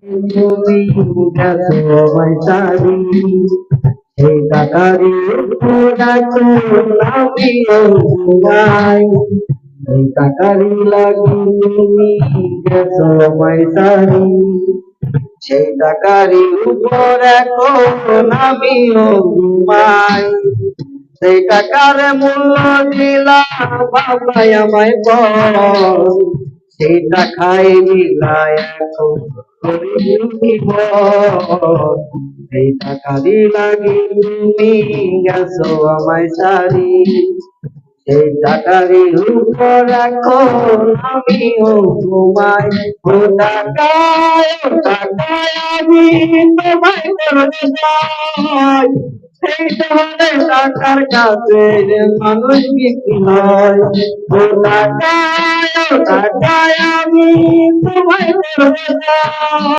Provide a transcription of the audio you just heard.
তুমি গেছো আমায় সারি সেই টাকারি ডাকো নামিও ঘুমাই সেই টাকারি লাগি তুমি গেছো আমায় সারি সেই টাকারি উপর এখন আমিও ঘুমাই সেই টাকার মূল্য দিলাম বাবাই আমায় বল সেই টাকায় মিলায় এখন এই টাকারই লাগি তুমি গেছো আমায় সারি সেই টাকারই উপর এখন আমিও ঘুমাই ও টাকায় আমি তোমায় করতে যাই সেই শহরে টাকার কাছে মানুষ বিক্রি হয় ও টাকায় আমি তোমায় করতে যাই।